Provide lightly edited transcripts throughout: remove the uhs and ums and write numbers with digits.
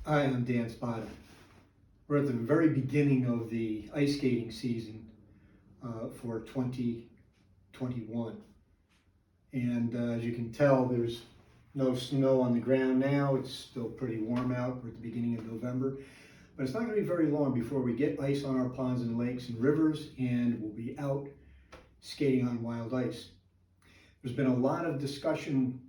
Hi, I'm Dan Spada. We're at the very beginning of the ice skating season for 2021. And as you can tell, there's no snow on the ground now. It's still pretty warm out. We're at the beginning of November. But it's not going to be very long before we get ice on our ponds and lakes and rivers, and we'll be out skating on wild ice. There's been a lot of discussion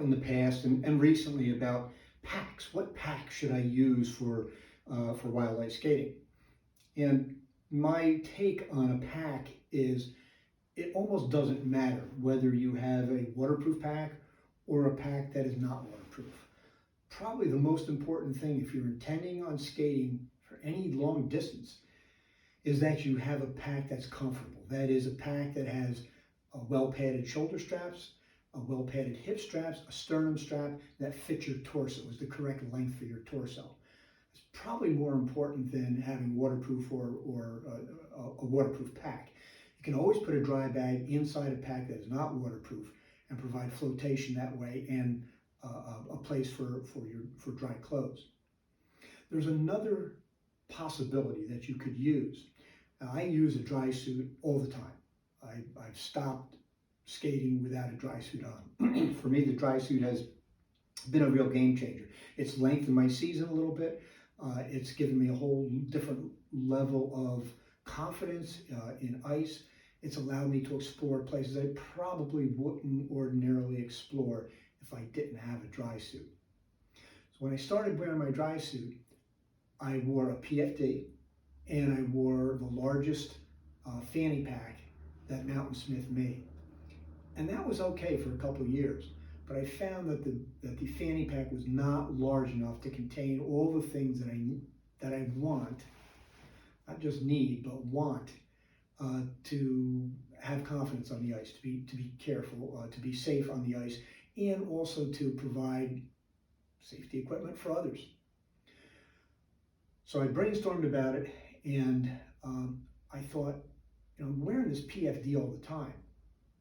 in the past and recently about packs. What pack should I use for wild ice skating? And my take on a pack is it almost doesn't matter whether you have a waterproof pack or a pack that is not waterproof. Probably the most important thing if you're intending on skating for any long distance is that you have a pack that's comfortable. That is a pack that has well-padded shoulder straps, well-padded hip straps, a sternum strap that fits your torso, is the correct length for your torso. It's probably more important than having waterproof or a waterproof pack. You can always put a dry bag inside a pack that is not waterproof and provide flotation that way and a place for dry clothes. There's another possibility that you could use. Now, I use a dry suit all the time. I've stopped skating without a dry suit on. For me, the dry suit has been a real game changer. It's lengthened my season a little bit. It's given me a whole different level of confidence in ice. It's allowed me to explore places I probably wouldn't ordinarily explore if I didn't have a dry suit. So when I started wearing my dry suit, I wore a PFD and I wore the largest fanny pack that Mountainsmith made. And that was okay for a couple of years, but I found that the fanny pack was not large enough to contain all the things that I want, not just need, but want to have confidence on the ice, to be careful, to be safe on the ice, and also to provide safety equipment for others. So I brainstormed about it, and I thought, I'm wearing this PFD all the time.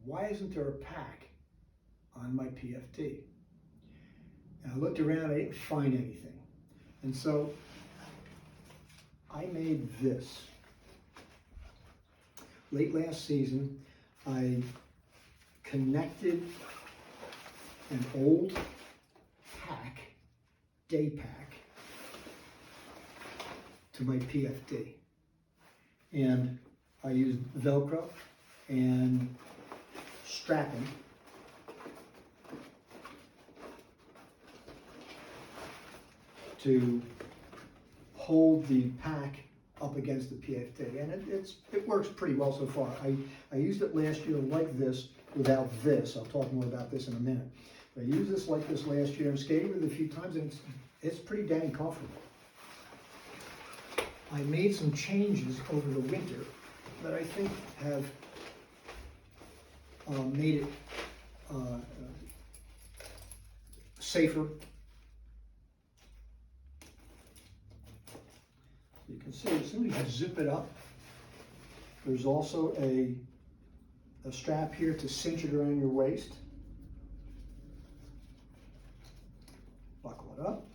Why isn't there a pack on my PFD? And I looked around, I didn't find anything. And so I made this. Late last season, I connected an old pack, day pack, to my PFD. And I used Velcro and strapping to hold the pack up against the PFD, and it works pretty well so far. I used it last year like this without this. I'll talk more about this in a minute. But I used this like this last year. I'm skating with it a few times, and it's pretty dang comfortable. I made some changes over the winter that I think have made it safer. You can see as soon as you zip it up, there's also a strap here to cinch it around your waist. Buckle it up.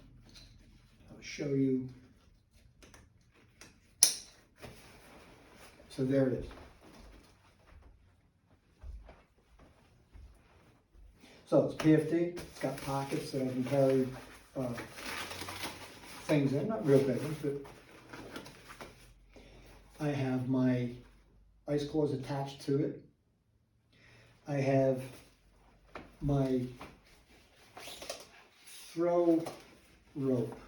I'll show you. So there it is. So it's PFD, it's got pockets that I can carry things in, not real big ones, but I have my ice claws attached to it. I have my throw rope,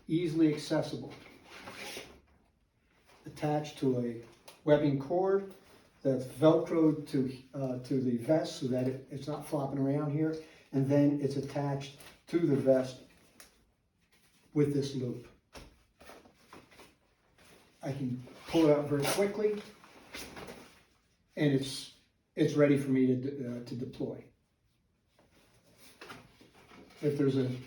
easily accessible, attached to a webbing cord that's Velcroed to the vest so that it's not flopping around here, and then it's attached to the vest with this loop. I can pull it out very quickly, and it's ready for me to deploy. If there's and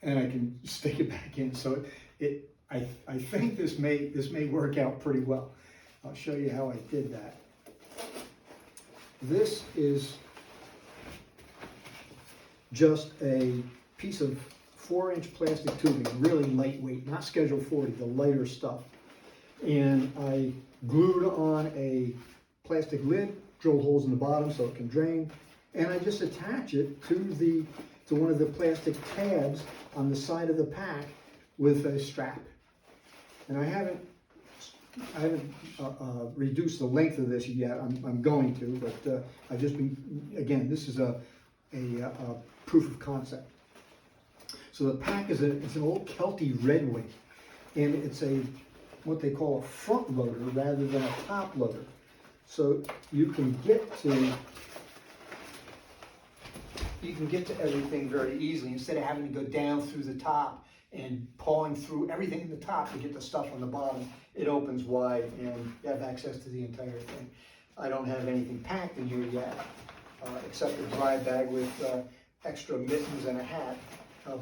I can stick it back in. So I think this may work out pretty well. I'll show you how I did that. This is just a piece of 4-inch plastic tubing, really lightweight, not Schedule 40, the lighter stuff. And I glued on a plastic lid, drilled holes in the bottom so it can drain, and I just attach it to one of the plastic tabs on the side of the pack with a strap. And I haven't reduced the length of this yet. I'm going to, but I've just been, again, this is a proof of concept. So the pack is it's an old Kelty redwing, and it's what they call a front loader rather than a top loader. So you can get to everything very easily instead of having to go down through the top and pawing through everything in the top to get the stuff on the bottom. It opens wide and you have access to the entire thing. I don't have anything packed in here yet, except a dry bag with extra mittens and a hat,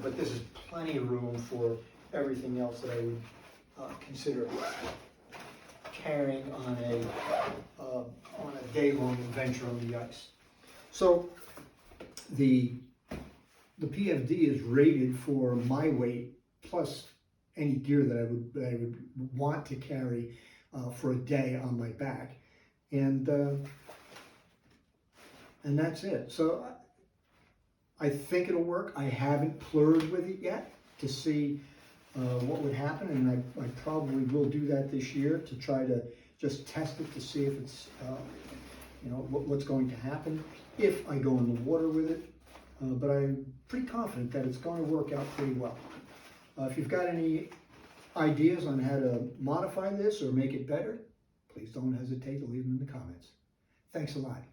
but this is plenty of room for everything else that I would consider carrying on a day-long adventure on the ice. So the PFD is rated for my weight plus any gear that I would want to carry for a day on my back, and that's it. So I think it'll work. I haven't plurred with it yet to see what would happen, and I probably will do that this year to try to just test it to see if it's what's going to happen if I go in the water with it. But I'm pretty confident that it's going to work out pretty well. If you've got any ideas on how to modify this or make it better, please don't hesitate to leave them in the comments. Thanks a lot.